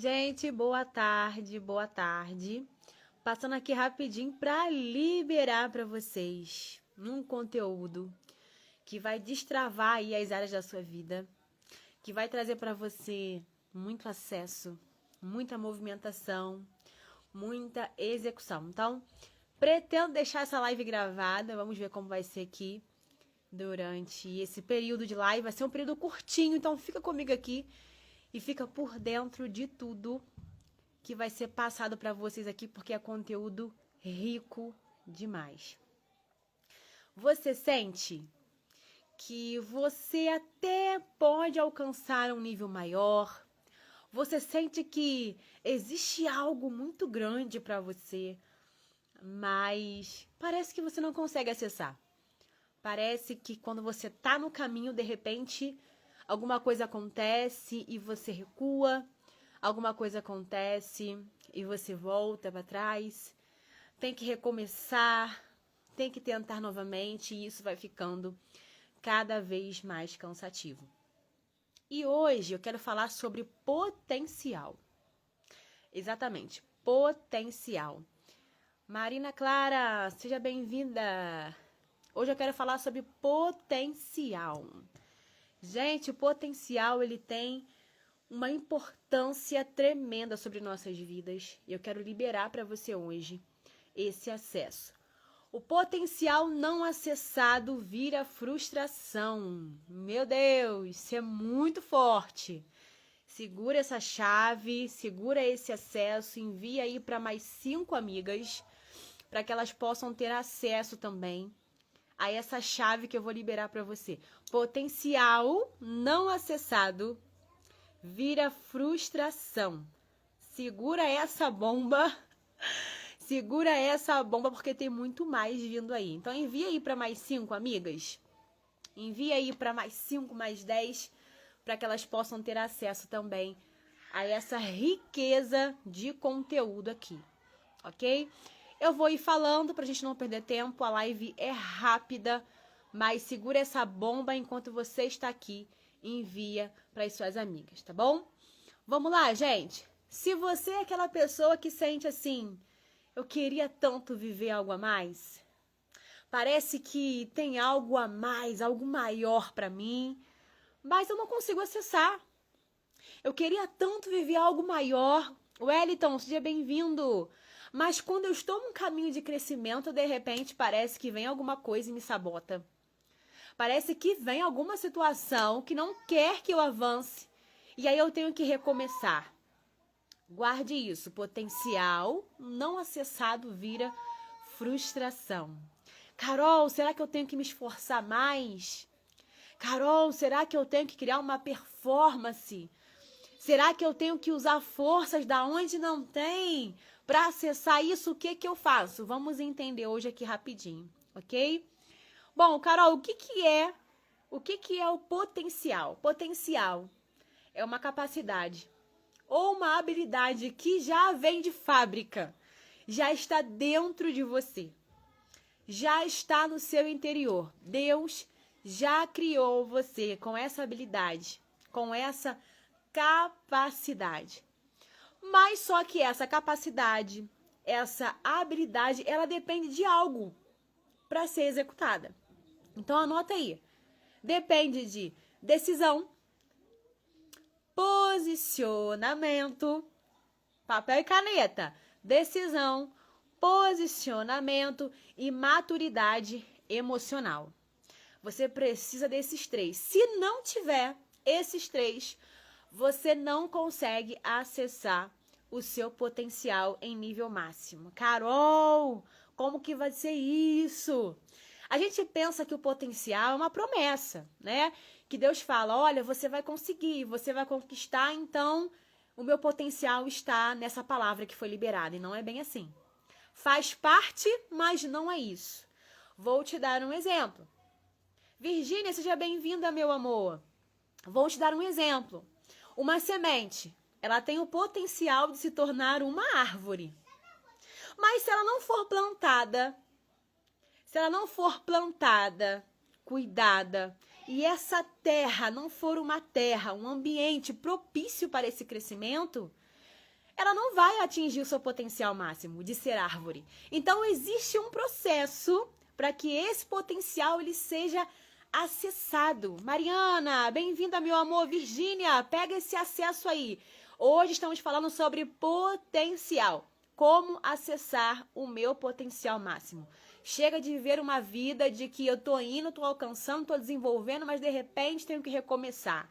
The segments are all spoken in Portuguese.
Gente, boa tarde, boa tarde. Passando aqui rapidinho para liberar para vocês um conteúdo que vai destravar aí as áreas da sua vida, que vai trazer para você muito acesso, muita movimentação, muita execução. Então, pretendo deixar essa live gravada, vamos ver como vai ser aqui durante esse período de live. Vai ser um período curtinho, então fica comigo aqui e fica por dentro de tudo que vai ser passado para vocês aqui, porque é conteúdo rico demais. Você sente que você até pode alcançar um nível maior? Você sente que existe algo muito grande para você, mas parece que você não consegue acessar. Parece que quando você tá no caminho, de repente, alguma coisa acontece e você recua. Alguma coisa acontece e você volta para trás, tem que recomeçar, tem que tentar novamente e isso vai ficando cada vez mais cansativo. E hoje eu quero falar sobre potencial. Exatamente, potencial. Marina Clara, seja bem-vinda. Hoje eu quero falar sobre potencial. Gente, o potencial ele tem uma importância tremenda sobre nossas vidas. E eu quero liberar para você hoje esse acesso. O potencial não acessado vira frustração. Meu Deus, isso é muito forte. Segura essa chave, segura esse acesso, envia aí para mais 5 amigas, para que elas possam ter acesso também a essa chave que eu vou liberar para você. Potencial não acessado vira frustração. Segura essa bomba. Segura essa bomba porque tem muito mais vindo aí. Então envia aí para mais 5 amigas. Envia aí para mais 5, mais 10, para que elas possam ter acesso também a essa riqueza de conteúdo aqui. OK? Eu vou ir falando pra gente não perder tempo. A live é rápida, mas segura essa bomba enquanto você está aqui. Envia para as suas amigas, tá bom? Vamos lá, gente. Se você é aquela pessoa que sente assim, eu queria tanto viver algo a mais. Parece que tem algo a mais, algo maior para mim, mas eu não consigo acessar. Eu queria tanto viver algo maior. Wellington, seja bem-vindo. Mas quando eu estou num caminho de crescimento, de repente parece que vem alguma coisa e me sabota. Parece que vem alguma situação que não quer que eu avance. E aí eu tenho que recomeçar. Guarde isso. Potencial não acessado vira frustração. Carol, será que eu tenho que me esforçar mais? Carol, será que eu tenho que criar uma performance? Será que eu tenho que usar forças da onde não tem? Para acessar isso, o que eu faço? Vamos entender hoje aqui rapidinho, ok? Bom, Carol, o que é o potencial? Potencial é uma capacidade ou uma habilidade que já vem de fábrica, já está dentro de você, já está no seu interior. Deus já criou você com essa habilidade, com essa capacidade. Mas só que essa capacidade, essa habilidade, ela depende de algo para ser executada. Então anota aí. Depende de decisão, posicionamento, papel e caneta, decisão, posicionamento e maturidade emocional. Você precisa desses 3. Se não tiver esses 3, você não consegue acessar o seu potencial em nível máximo. Carol, como que vai ser isso? A gente pensa que o potencial é uma promessa, né? Que Deus fala, olha, você vai conseguir, você vai conquistar, então o meu potencial está nessa palavra que foi liberada. E não é bem assim. Faz parte, mas não é isso. Vou te dar um exemplo. Virgínia, seja bem-vinda, meu amor. Vou te dar um exemplo. Uma semente, ela tem o potencial de se tornar uma árvore. Mas se ela não for plantada, cuidada, e essa terra não for uma terra, um ambiente propício para esse crescimento, ela não vai atingir o seu potencial máximo de ser árvore. Então, existe um processo para que esse potencial ele seja acessado. Mariana, bem-vinda, meu amor. Virgínia, pega esse acesso aí. Hoje estamos falando sobre potencial. Como acessar o meu potencial máximo. Chega de viver uma vida de que eu tô indo, tô alcançando, tô desenvolvendo, mas de repente tenho que recomeçar.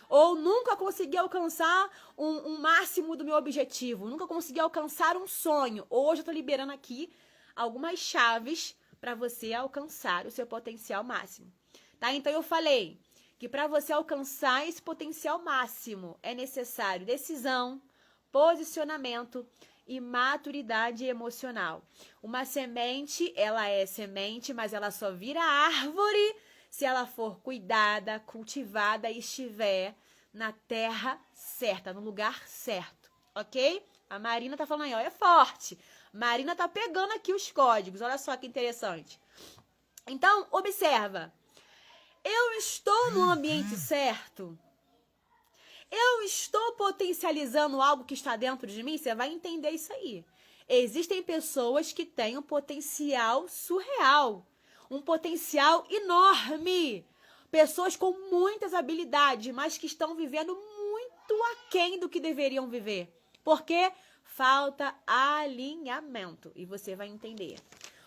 Ou nunca consegui alcançar um máximo do meu objetivo. Nunca consegui alcançar um sonho. Hoje eu tô liberando aqui algumas chaves para você alcançar o seu potencial máximo. Tá? Então eu falei que para você alcançar esse potencial máximo é necessário decisão, posicionamento e maturidade emocional. Uma semente, ela é semente, mas ela só vira árvore se ela for cuidada, cultivada e estiver na terra certa, no lugar certo, ok? A Marina tá falando aí, ó, é forte. Marina tá pegando aqui os códigos, olha só que interessante. Então, observa. Eu estou no ambiente certo? Eu estou potencializando algo que está dentro de mim? Você vai entender isso aí. Existem pessoas que têm um potencial surreal, um potencial enorme. Pessoas com muitas habilidades, mas que estão vivendo muito aquém do que deveriam viver. Porque falta alinhamento. E você vai entender.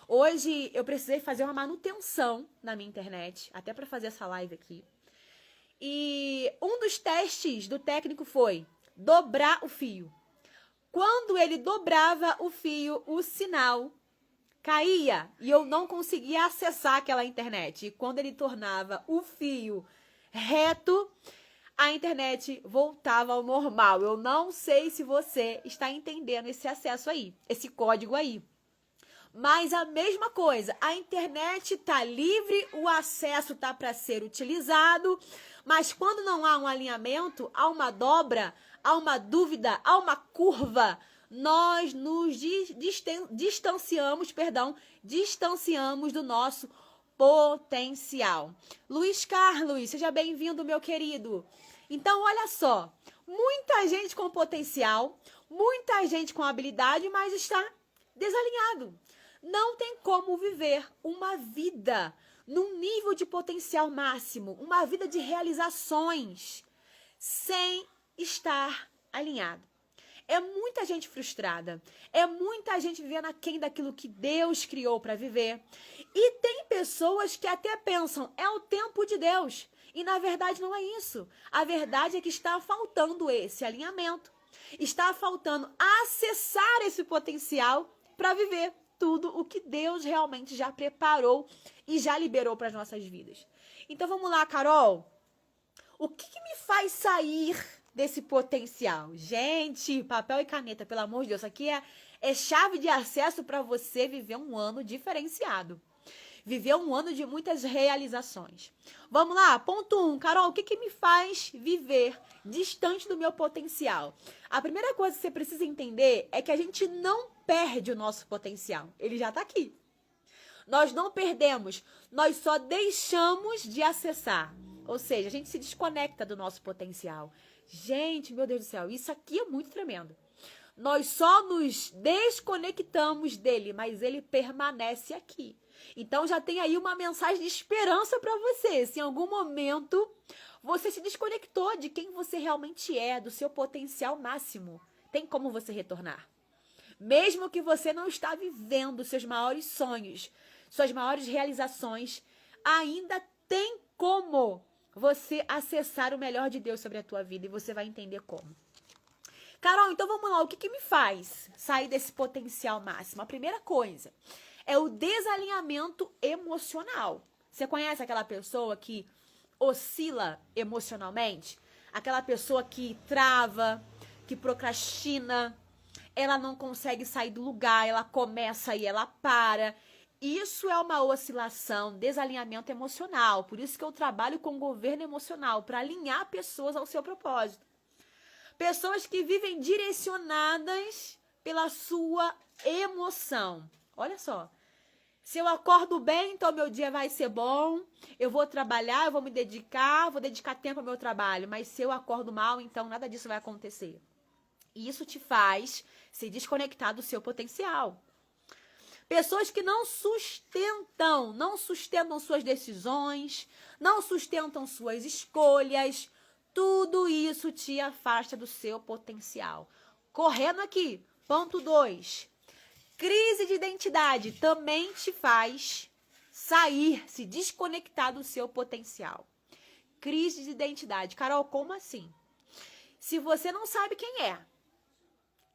Hoje eu precisei fazer uma manutenção na minha internet, até para fazer essa live aqui. E um dos testes do técnico foi dobrar o fio. Quando ele dobrava o fio, o sinal caía e eu não conseguia acessar aquela internet. E quando ele tornava o fio reto, a internet voltava ao normal. Eu não sei se você está entendendo esse acesso aí, esse código aí. Mas a mesma coisa, a internet está livre, o acesso está para ser utilizado, mas quando não há um alinhamento, há uma dobra, há uma dúvida, há uma curva, nós nos distanciamos do nosso potencial. Luiz Carlos, seja bem-vindo, meu querido. Então, olha só, muita gente com potencial, muita gente com habilidade, mas está desalinhado. Não tem como viver uma vida num nível de potencial máximo, uma vida de realizações, sem estar alinhado. É muita gente frustrada, é muita gente vivendo aquém daquilo que Deus criou para viver. E tem pessoas que até pensam, é o tempo de Deus. E na verdade não é isso. A verdade é que está faltando esse alinhamento. Está faltando acessar esse potencial para viver tudo o que Deus realmente já preparou e já liberou para as nossas vidas. Então vamos lá, Carol. O que me faz sair desse potencial? Gente, papel e caneta, pelo amor de Deus, isso aqui é chave de acesso para você viver um ano diferenciado. Viver um ano de muitas realizações. Vamos lá, ponto 1. Carol, o que me faz viver distante do meu potencial? A primeira coisa que você precisa entender é que a gente não perde o nosso potencial. Ele já está aqui. Nós não perdemos, nós só deixamos de acessar. Ou seja, a gente se desconecta do nosso potencial. Gente, meu Deus do céu, isso aqui é muito tremendo. Nós só nos desconectamos dele, mas ele permanece aqui. Então já tem aí uma mensagem de esperança para você. Se em algum momento você se desconectou de quem você realmente é, do seu potencial máximo, tem como você retornar. Mesmo que você não está vivendo seus maiores sonhos, suas maiores realizações, ainda tem como você acessar o melhor de Deus sobre a tua vida e você vai entender como. Carol, então vamos lá, o que me faz sair desse potencial máximo? A primeira coisa é o desalinhamento emocional. Você conhece aquela pessoa que oscila emocionalmente? Aquela pessoa que trava, que procrastina, ela não consegue sair do lugar, ela começa e ela para. Isso é uma oscilação, desalinhamento emocional. Por isso que eu trabalho com governo emocional, para alinhar pessoas ao seu propósito. Pessoas que vivem direcionadas pela sua emoção. Olha só. Se eu acordo bem, então meu dia vai ser bom, eu vou trabalhar, eu vou me dedicar, vou dedicar tempo ao meu trabalho. Mas se eu acordo mal, então nada disso vai acontecer. E isso te faz se desconectar do seu potencial. Pessoas que não sustentam suas decisões, não sustentam suas escolhas, tudo isso te afasta do seu potencial. Correndo aqui, ponto 2. Crise de identidade também te faz sair, se desconectar do seu potencial. Crise de identidade. Carol, como assim? Se você não sabe quem é,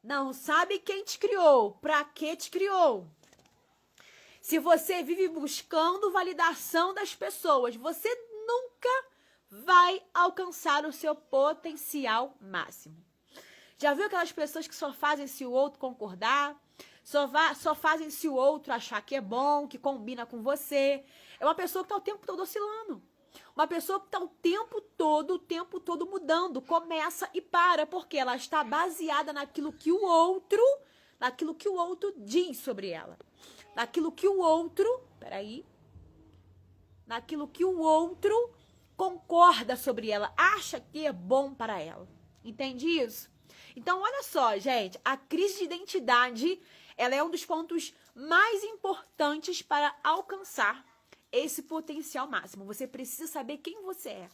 não sabe quem te criou, pra que te criou, se você vive buscando validação das pessoas, você nunca vai alcançar o seu potencial máximo. Já viu aquelas pessoas que só fazem se o outro concordar? Só fazem se o outro achar que é bom, que combina com você? É uma pessoa que está o tempo todo oscilando. Uma pessoa que está o tempo todo mudando. Começa e para, porque ela está baseada naquilo que o outro diz sobre ela. Naquilo que o outro concorda sobre ela, acha que é bom para ela. Entende isso? Então, olha só, gente, a crise de identidade, ela é um dos pontos mais importantes para alcançar esse potencial máximo. Você precisa saber quem você é.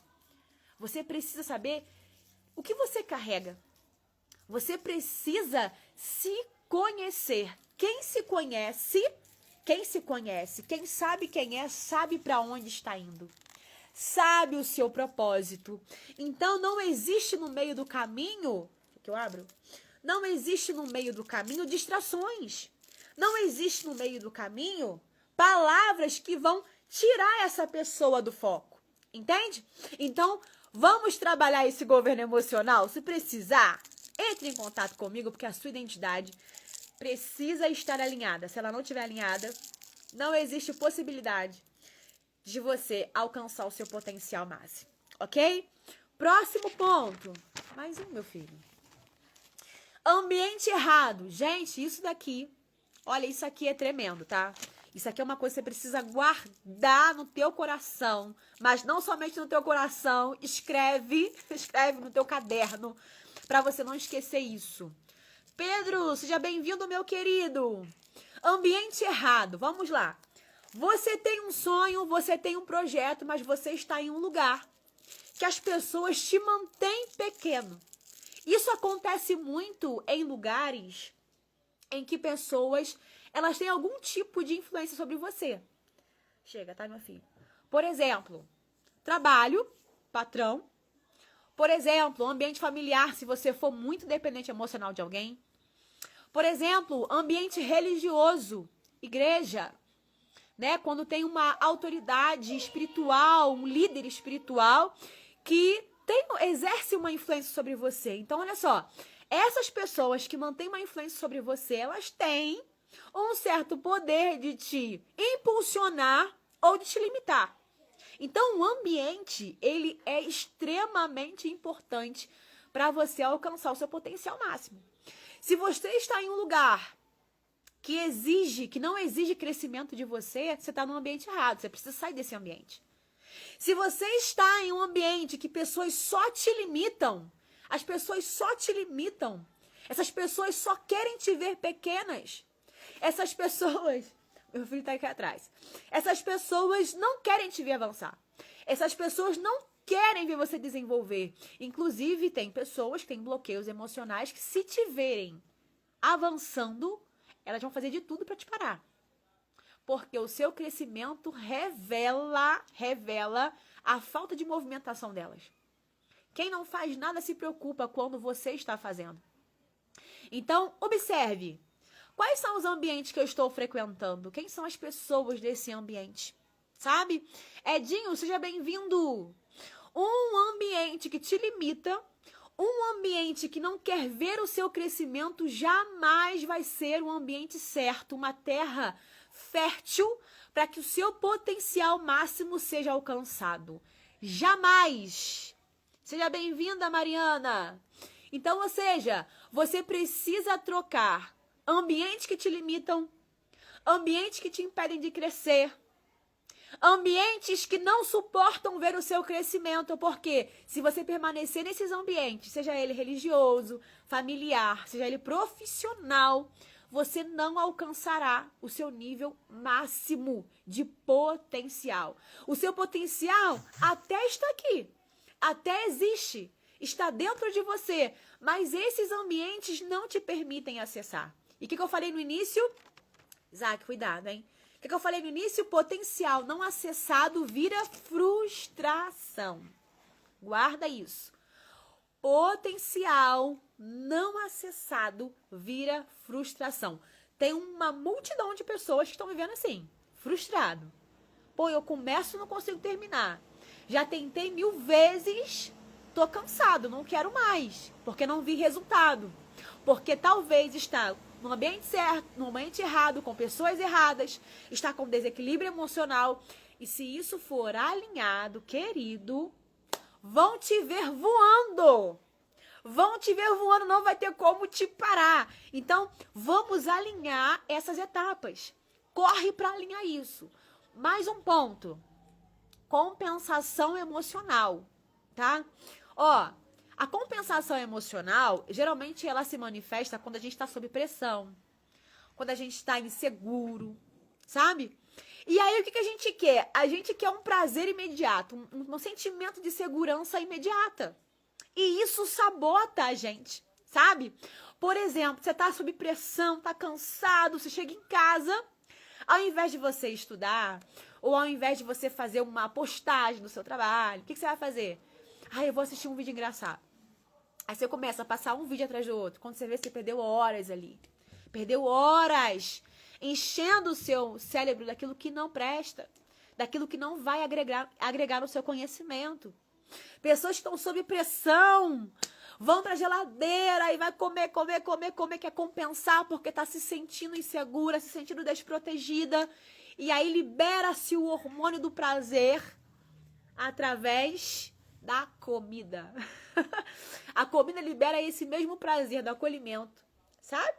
Você precisa saber o que você carrega. Você precisa se conhecer. Quem se conhece, quem sabe quem é, sabe para onde está indo. Sabe o seu propósito. Então, não existe no meio do caminho... que eu abro? Não existe no meio do caminho distrações. Não existe no meio do caminho palavras que vão tirar essa pessoa do foco. Entende? Então, vamos trabalhar esse governo emocional? Se precisar, entre em contato comigo, porque a sua identidade precisa estar alinhada. Se ela não estiver alinhada, não existe possibilidade de você alcançar o seu potencial máximo. Ok? Próximo ponto. Mais um, meu filho. Ambiente errado. Gente, isso daqui, olha, isso aqui é tremendo, tá? Isso aqui é uma coisa que você precisa guardar no teu coração, mas não somente no teu coração, escreve no teu caderno, para você não esquecer isso. Pedro, seja bem-vindo, meu querido. Ambiente errado, vamos lá. Você tem um sonho, você tem um projeto, mas você está em um lugar que as pessoas te mantêm pequeno. Isso acontece muito em lugares em que pessoas, elas têm algum tipo de influência sobre você. Chega, tá, meu filho? Por exemplo, trabalho, patrão. Por exemplo, ambiente familiar, se você for muito dependente emocional de alguém. Por exemplo, ambiente religioso, igreja, né? Quando tem uma autoridade espiritual, um líder espiritual que exerce uma influência sobre você. Então, olha só, essas pessoas que mantêm uma influência sobre você, elas têm um certo poder de te impulsionar ou de te limitar. Então, o ambiente, ele é extremamente importante para você alcançar o seu potencial máximo. Se você está em um lugar que não exige crescimento de você, você está num ambiente errado, você precisa sair desse ambiente. Se você está em um ambiente que pessoas só te limitam, as pessoas só te limitam, essas pessoas só querem te ver pequenas, essas pessoas... Meu filho está aqui atrás. Essas pessoas não querem te ver avançar. Essas pessoas não querem ver você desenvolver. Inclusive, tem pessoas que têm bloqueios emocionais que, se te verem avançando, elas vão fazer de tudo para te parar. Porque o seu crescimento revela a falta de movimentação delas. Quem não faz nada se preocupa quando você está fazendo. Então, observe. Quais são os ambientes que eu estou frequentando? Quem são as pessoas desse ambiente? Sabe? Edinho, seja bem-vindo. Um ambiente que te limita, um ambiente que não quer ver o seu crescimento, jamais vai ser um ambiente certo, uma terra fértil para que o seu potencial máximo seja alcançado. Jamais! Seja bem-vinda, Mariana. Então, ou seja, você precisa trocar ambientes que te limitam, ambientes que te impedem de crescer, Ambientes que não suportam ver o seu crescimento, porque se você permanecer nesses ambientes, seja ele religioso, familiar, seja ele profissional, você não alcançará o seu nível máximo de potencial. O seu potencial até está aqui, até existe, está dentro de você, mas esses ambientes não te permitem acessar. E o que eu falei no início? Isaac, cuidado, hein? O que eu falei no início? Potencial não acessado vira frustração. Guarda isso. Potencial não acessado vira frustração. Tem uma multidão de pessoas que estão vivendo assim, frustrado. Pô, eu começo e não consigo terminar. Já tentei 1000 vezes, tô cansado, não quero mais, porque não vi resultado. Porque talvez está no ambiente certo, no ambiente errado, com pessoas erradas, está com desequilíbrio emocional. E se isso for alinhado, querido, vão te ver voando. Vão te ver voando, não vai ter como te parar. Então, vamos alinhar essas etapas. Corre para alinhar isso. Mais um ponto. Compensação emocional, tá? Ó, a compensação emocional, geralmente ela se manifesta quando a gente está sob pressão, quando a gente está inseguro, sabe? E aí, o que a gente quer? A gente quer um prazer imediato, um sentimento de segurança imediata. E isso sabota a gente, sabe? Por exemplo, você tá sob pressão, tá cansado, você chega em casa, ao invés de você estudar, ou ao invés de você fazer uma postagem do seu trabalho, o que você vai fazer? Ah, eu vou assistir um vídeo engraçado. Aí você começa a passar um vídeo atrás do outro. Quando você vê, você perdeu horas ali. Perdeu horas enchendo o seu cérebro daquilo que não presta, daquilo que não vai agregar no seu conhecimento. Pessoas que estão sob pressão vão pra geladeira e vai comer, quer compensar porque tá se sentindo insegura, se sentindo desprotegida. E aí libera-se o hormônio do prazer através da comida. A comida libera esse mesmo prazer do acolhimento, sabe?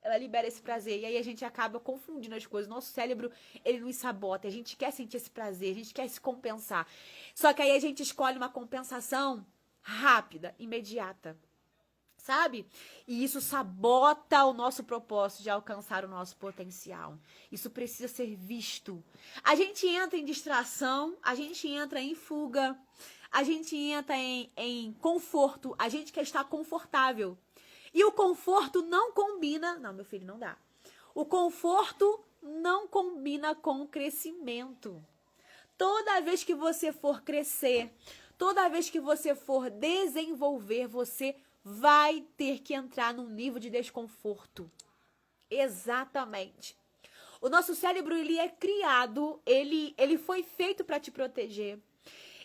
Ela libera esse prazer e aí a gente acaba confundindo as coisas. Nosso cérebro, ele nos sabota. A gente quer sentir esse prazer, a gente quer se compensar. Só que aí a gente escolhe uma compensação rápida, imediata, sabe? E isso sabota o nosso propósito de alcançar o nosso potencial. Isso precisa ser visto. A gente entra em distração, a gente entra em fuga, a gente entra em conforto, a gente quer estar confortável. E o conforto não combina... Não, meu filho, não dá. O conforto não combina com o crescimento. Toda vez que você for crescer, toda vez que você for desenvolver, você vai ter que entrar num nível de desconforto. Exatamente. O nosso cérebro, ele é criado, ele foi feito para te proteger.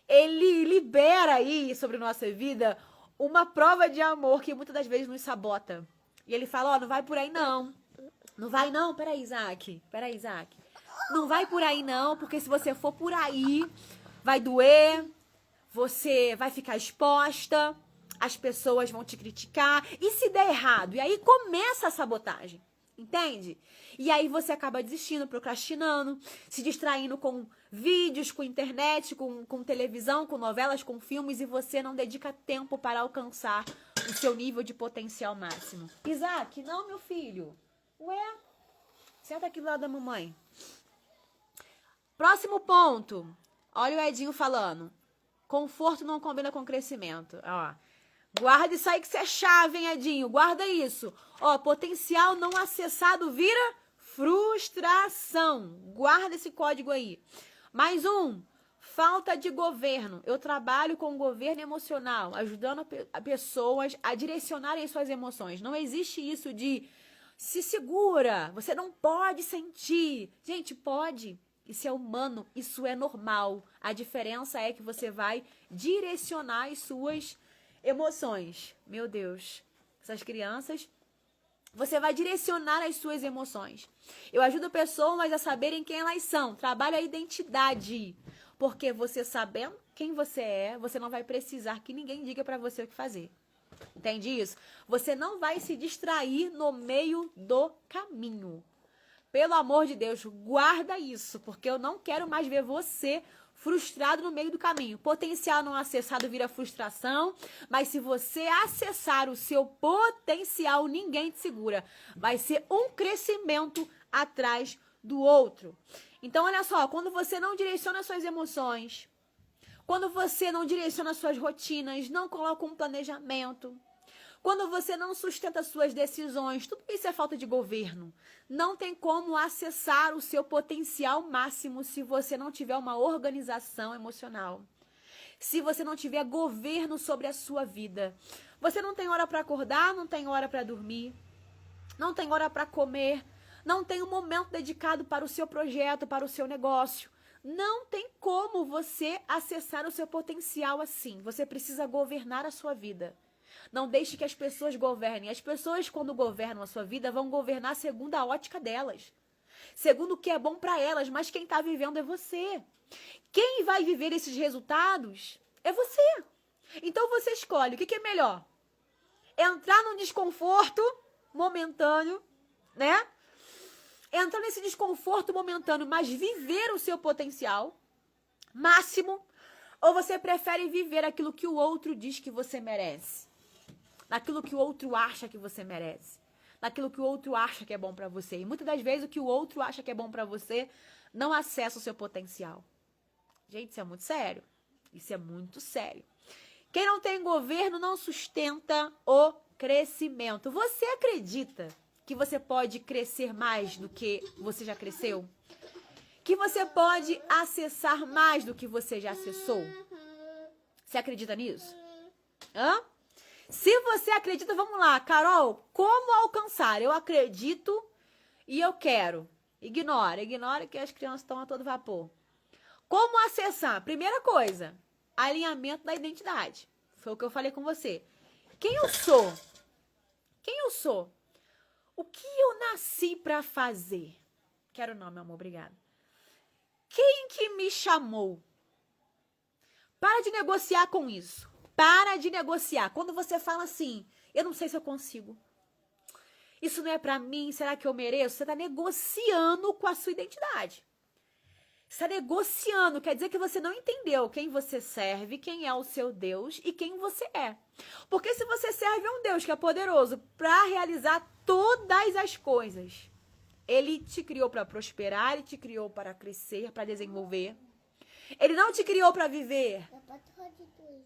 Ele libera aí sobre nossa vida uma prova de amor que muitas das vezes nos sabota. E ele fala, ó, não vai por aí não. Não vai não, peraí, Isaac. Não vai por aí não, porque se você for por aí, vai doer, você vai ficar exposta, as pessoas vão te criticar. E se der errado? E aí começa a sabotagem, entende? E aí você acaba desistindo, procrastinando, se distraindo com vídeos, com internet, com televisão, com novelas, com filmes, e você não dedica tempo para alcançar o seu nível de potencial máximo. Isaac, não, meu filho. Ué, senta aqui do lado da mamãe. Próximo ponto. Olha o Edinho falando. Conforto não combina com crescimento. Ó, guarda isso aí que você é chave, hein, Edinho? Guarda isso. Ó, potencial não acessado vira frustração. Guarda esse código aí. Mais um. Falta de governo. Eu trabalho com governo emocional, ajudando a pessoas a direcionarem suas emoções. Não existe isso de se segura, você não pode sentir. Gente, pode. Isso é humano, isso é normal. A diferença é que você vai direcionar as suas emoções. Meu Deus, essas crianças, você vai direcionar as suas emoções. Eu ajudo pessoas a saberem quem elas são. Trabalho a identidade. Porque você sabendo quem você é, você não vai precisar que ninguém diga pra você o que fazer. Entende isso? Você não vai se distrair no meio do caminho. Pelo amor de Deus, guarda isso, porque eu não quero mais ver você frustrado no meio do caminho. Potencial não acessado vira frustração, mas se você acessar o seu potencial, ninguém te segura. Vai ser um crescimento atrás do outro. Então, olha só, quando você não direciona suas emoções, quando você não direciona suas rotinas, não coloca um planejamento, quando você não sustenta suas decisões, tudo isso é falta de governo. Não tem como acessar o seu potencial máximo se você não tiver uma organização emocional. Se você não tiver governo sobre a sua vida. Você não tem hora para acordar, não tem hora para dormir, não tem hora para comer, não tem um momento dedicado para o seu projeto, para o seu negócio. Não tem como você acessar o seu potencial assim. Você precisa governar a sua vida. Não deixe que as pessoas governem. As pessoas, quando governam a sua vida, vão governar segundo a ótica delas. Segundo o que é bom para elas, mas quem está vivendo é você. Quem vai viver esses resultados é você. Então você escolhe o que é melhor. Entrar num desconforto momentâneo, né? Entrar nesse desconforto momentâneo, mas viver o seu potencial máximo. Ou você prefere viver aquilo que o outro diz que você merece? Naquilo que o outro acha que você merece, naquilo que o outro acha que é bom pra você. E muitas das vezes o que o outro acha que é bom pra você não acessa o seu potencial. Gente, isso é muito sério. Isso é muito sério. Quem não tem governo não sustenta o crescimento. Você acredita que você pode crescer mais do que você já cresceu? Que você pode acessar mais do que você já acessou? Você acredita nisso? Hã? Se você acredita, vamos lá, Carol, como alcançar? Eu acredito e eu quero. Ignora que as crianças estão a todo vapor. Como acessar? Primeira coisa, alinhamento da identidade. Foi o que eu falei com você. Quem eu sou? Quem eu sou? O que eu nasci para fazer? Quero não, meu amor, obrigada. Quem que me chamou? Para de negociar com isso. Para de negociar. Quando você fala assim, eu não sei se eu consigo. Isso não é pra mim, será que eu mereço? Você tá negociando com a sua identidade. Você tá negociando, quer dizer que você não entendeu quem você serve, quem é o seu Deus e quem você é. Porque se você serve a um Deus que é poderoso para realizar todas as coisas, ele te criou para prosperar, ele te criou para crescer, para desenvolver. Ele não te criou para viver.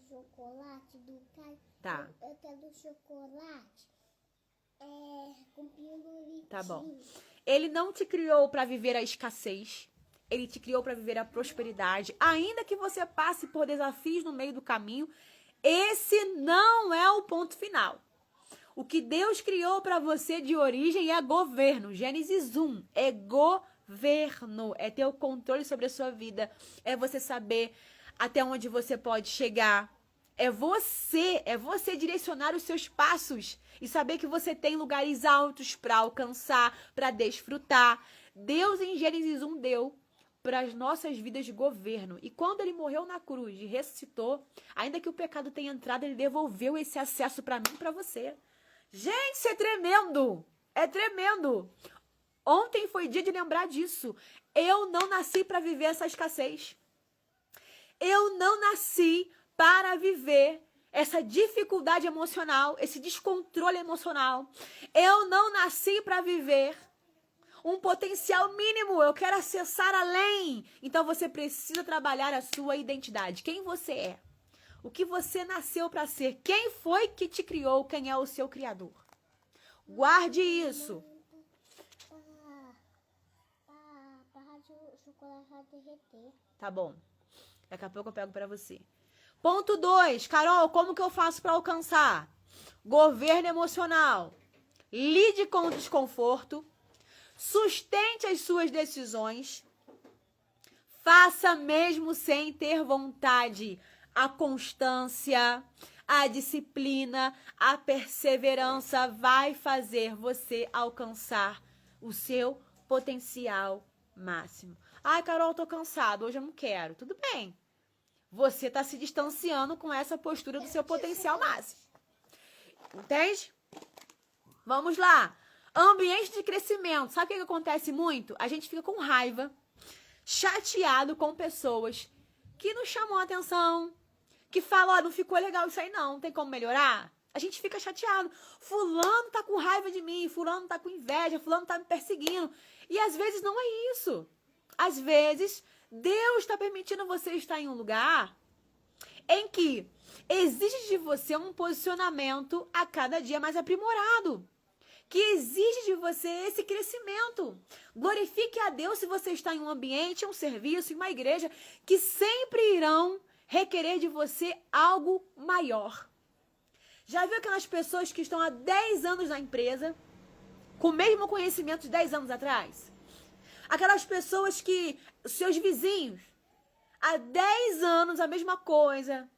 Chocolate do cara. Tá. Eu quero chocolate. Com pirulito. Tá bom. Ele não te criou para viver a escassez. Ele te criou para viver a prosperidade. Ainda que você passe por desafios no meio do caminho, esse não é o ponto final. O que Deus criou para você de origem é governo. Gênesis 1 é governo. É ter o controle sobre a sua vida. É você saber até onde você pode chegar. É você direcionar os seus passos e saber que você tem lugares altos para alcançar, para desfrutar. Deus em Gênesis 1 deu para as nossas vidas de governo. E quando ele morreu na cruz e ressuscitou, ainda que o pecado tenha entrado, ele devolveu esse acesso para mim e para você. Gente, isso é tremendo! É tremendo! Ontem foi dia de lembrar disso. Eu não nasci para viver essa escassez. Eu não nasci para viver essa dificuldade emocional, esse descontrole emocional. Eu não nasci para viver um potencial mínimo. Eu quero acessar além. Então você precisa trabalhar a sua identidade. Quem você é? O que você nasceu para ser? Quem foi que te criou? Quem é o seu criador? Guarde isso. Tá bom. Daqui a pouco eu pego para você. Ponto 2. Carol, como que eu faço para alcançar? Governo emocional. Lide com o desconforto. Sustente as suas decisões. Faça mesmo sem ter vontade. A constância, a disciplina, a perseverança vai fazer você alcançar o seu potencial máximo. Ai, Carol, eu tô cansado, hoje eu não quero. Tudo bem. Você está se distanciando com essa postura do seu potencial máximo. Entende? Vamos lá. Ambiente de crescimento. Sabe o que acontece muito? A gente fica com raiva, chateado com pessoas que não chamam a atenção, que falam, ó, não ficou legal isso aí não, tem como melhorar? A gente fica chateado. Fulano tá com raiva de mim, fulano tá com inveja, fulano tá me perseguindo. E às vezes não é isso. Às vezes, Deus está permitindo você estar em um lugar em que exige de você um posicionamento a cada dia mais aprimorado. Que exige de você esse crescimento. Glorifique a Deus se você está em um ambiente, um serviço, em uma igreja, que sempre irão requerer de você algo maior. Já viu aquelas pessoas que estão há 10 anos na empresa, com o mesmo conhecimento de 10 anos atrás? Aquelas pessoas que, seus vizinhos, há 10 anos a mesma coisa,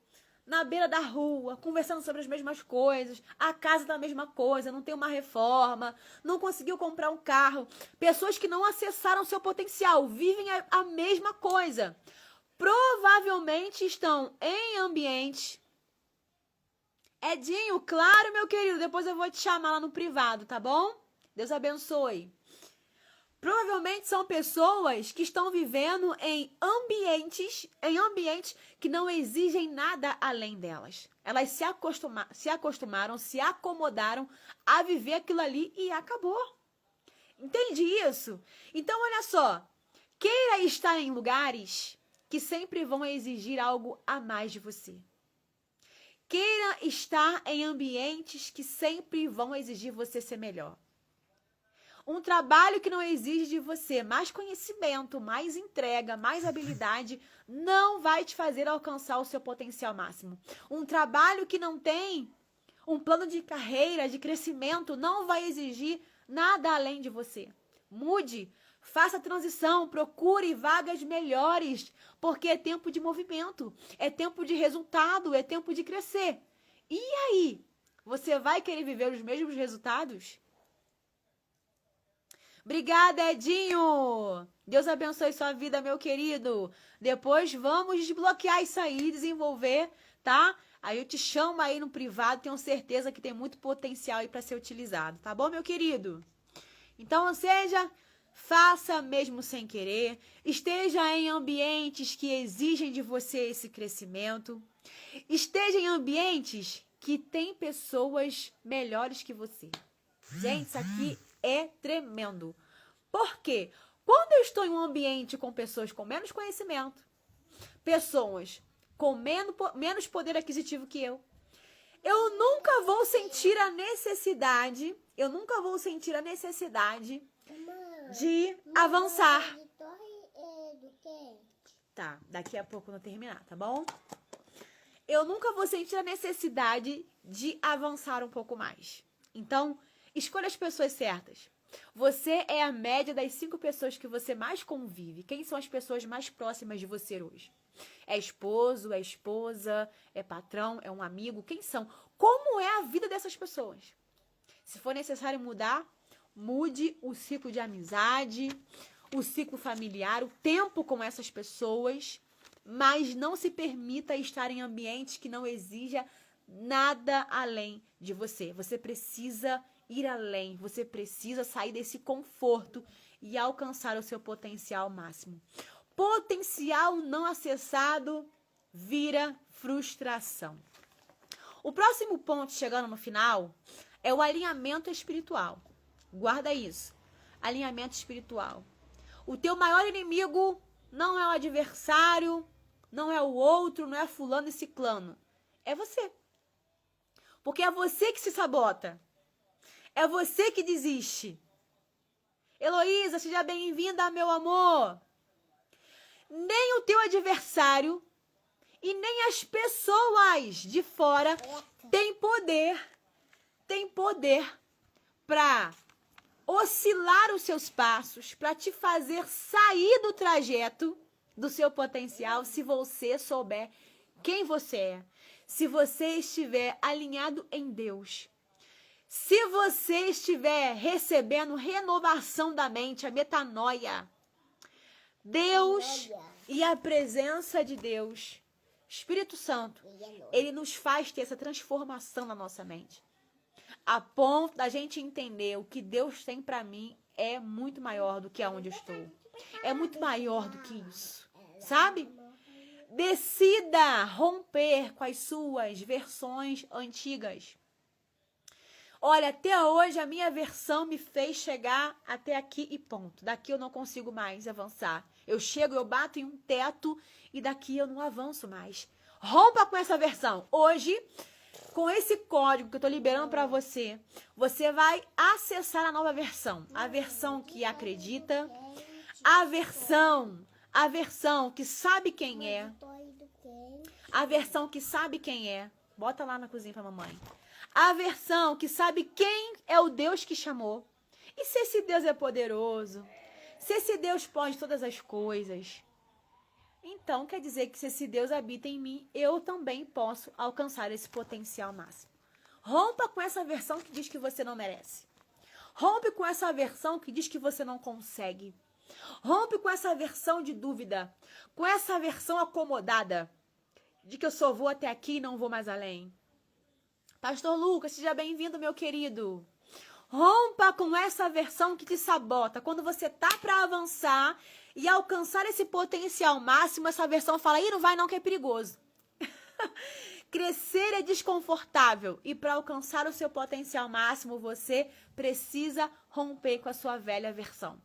na beira da rua, conversando sobre as mesmas coisas, a casa da mesma coisa, não tem uma reforma, não conseguiu comprar um carro. Pessoas que não acessaram seu potencial, vivem a mesma coisa. Provavelmente estão em ambientes... Edinho, claro, meu querido, depois eu vou te chamar lá no privado, tá bom? Deus abençoe. Provavelmente são pessoas que estão vivendo em ambientes que não exigem nada além delas. Elas se acostumaram, se acomodaram a viver aquilo ali e acabou. Entende isso? Então, olha só. Queira estar em lugares que sempre vão exigir algo a mais de você. Queira estar em ambientes que sempre vão exigir você ser melhor. Um trabalho que não exige de você mais conhecimento, mais entrega, mais habilidade, não vai te fazer alcançar o seu potencial máximo. Um trabalho que não tem um plano de carreira, de crescimento, não vai exigir nada além de você. Mude, faça a transição, procure vagas melhores, porque é tempo de movimento, é tempo de resultado, é tempo de crescer. E aí, você vai querer viver os mesmos resultados? Obrigada, Edinho! Deus abençoe sua vida, meu querido. Depois vamos desbloquear isso aí, desenvolver, tá? Aí eu te chamo aí no privado, tenho certeza que tem muito potencial aí para ser utilizado, tá bom, meu querido? Então, ou seja, faça mesmo sem querer, esteja em ambientes que exigem de você esse crescimento, esteja em ambientes que tem pessoas melhores que você. Gente, isso aqui é tremendo. Por quê? Quando eu estou em um ambiente com pessoas com menos conhecimento, pessoas com menos poder aquisitivo que eu nunca vou sentir a necessidade, de avançar. Tá, daqui a pouco eu vou terminar, tá bom? Eu nunca vou sentir a necessidade de avançar um pouco mais. Então, escolha as pessoas certas. Você é a média das 5 pessoas que você mais convive. Quem são as pessoas mais próximas de você hoje? É esposo, é esposa, é patrão, é um amigo? Quem são? Como é a vida dessas pessoas? Se for necessário mudar, mude o ciclo de amizade, o ciclo familiar, o tempo com essas pessoas, mas não se permita estar em ambientes que não exija nada além de você. Você precisa ir além, você precisa sair desse conforto e alcançar o seu potencial máximo. Potencial não acessado vira frustração. O próximo ponto, chegando no final, é o alinhamento espiritual. Guarda isso. Alinhamento espiritual. O teu maior inimigo não é o adversário, não é o outro, não é fulano e ciclano. É você. Porque é você que se sabota. É você que desiste. Heloísa, seja bem-vinda, meu amor. Nem o teu adversário e nem as pessoas de fora têm poder para oscilar os seus passos, para te fazer sair do trajeto do seu potencial, se você souber quem você é, se você estiver alinhado em Deus, se você estiver recebendo renovação da mente, a metanoia, Deus e a presença de Deus, Espírito Santo, ele nos faz ter essa transformação na nossa mente. a ponto da gente entender o que Deus tem pra mim é muito maior do que aonde eu estou. É muito maior do que isso, sabe? Decida romper com as suas versões antigas. Olha, até hoje a minha versão me fez chegar até aqui e ponto. Daqui eu não consigo mais avançar. Eu chego, eu bato em um teto e daqui eu não avanço mais. Rompa com essa versão. Hoje, com esse código que eu tô liberando para você, você vai acessar a nova versão. A versão que acredita, a versão que sabe quem é, a versão que sabe quem é. Bota lá na cozinha pra mamãe. A versão que sabe quem é o Deus que chamou. E se esse Deus é poderoso, se esse Deus pode todas as coisas, então quer dizer que se esse Deus habita em mim, eu também posso alcançar esse potencial máximo. Rompa com essa versão que diz que você não merece. Rompe com essa versão que diz que você não consegue. Rompe com essa versão de dúvida, com essa versão acomodada, de que eu só vou até aqui e não vou mais além. Pastor Lucas, seja bem-vindo, meu querido. Rompa com essa versão que te sabota. Quando você tá para avançar e alcançar esse potencial máximo, essa versão fala, não vai não que é perigoso. Crescer é desconfortável e para alcançar o seu potencial máximo, você precisa romper com a sua velha versão.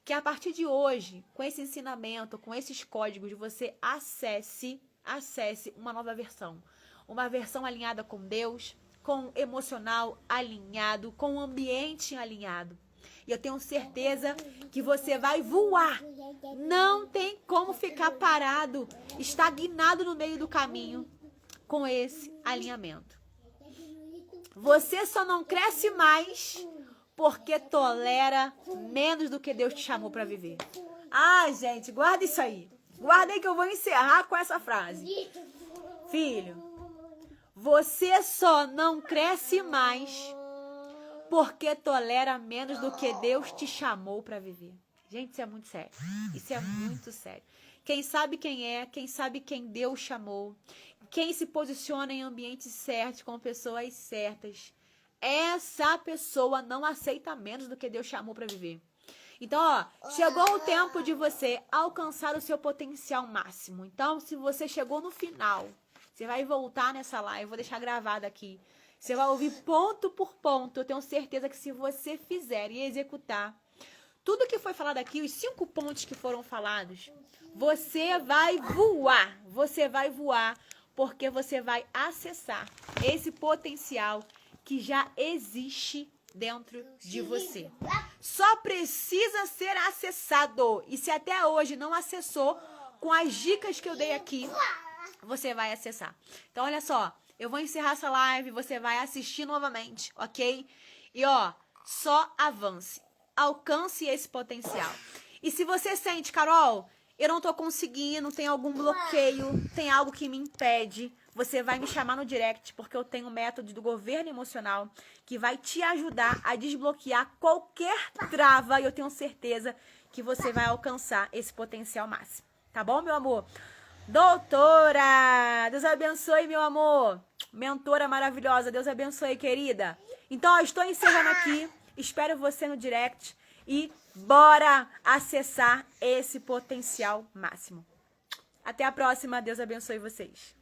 Que a partir de hoje, com esse ensinamento, com esses códigos, você acesse uma nova versão. Uma versão alinhada com Deus, com o emocional alinhado, com o ambiente alinhado. E eu tenho certeza que você vai voar. Não tem como ficar parado, estagnado no meio do caminho com esse alinhamento. Você só não cresce mais porque tolera menos do que Deus te chamou para viver. Ah, gente, guarda isso aí. Guarda aí que eu vou encerrar com essa frase. Filho, você só não cresce mais porque tolera menos do que Deus te chamou para viver. Gente, isso é muito sério. Isso é muito sério. Quem sabe quem é, quem sabe quem Deus chamou, quem se posiciona em ambientes certos, com pessoas certas, essa pessoa não aceita menos do que Deus chamou para viver. Então, ó, chegou o tempo de você alcançar o seu potencial máximo. Então, se você chegou no final, você vai voltar nessa live, vou deixar gravado aqui. Você vai ouvir ponto por ponto. Eu tenho certeza que se você fizer e executar tudo que foi falado aqui, os 5 pontos que foram falados, você vai voar. Você vai voar porque você vai acessar esse potencial que já existe dentro de você. Só precisa ser acessado. E se até hoje não acessou, com as dicas que eu dei aqui, você vai acessar. Então, olha só, eu vou encerrar essa live, você vai assistir novamente, ok? E, ó, só avance. Alcance esse potencial. E se você sente, Carol, eu não tô conseguindo, tem algum bloqueio, tem algo que me impede, você vai me chamar no direct, porque eu tenho um método do governo emocional que vai te ajudar a desbloquear qualquer trava e eu tenho certeza que você vai alcançar esse potencial máximo. Tá bom, meu amor? Doutora, Deus abençoe, meu amor. Mentora maravilhosa, Deus abençoe, querida. Então, ó, estou encerrando aqui. Espero você no direct e bora acessar esse potencial máximo. Até a próxima. Deus abençoe vocês.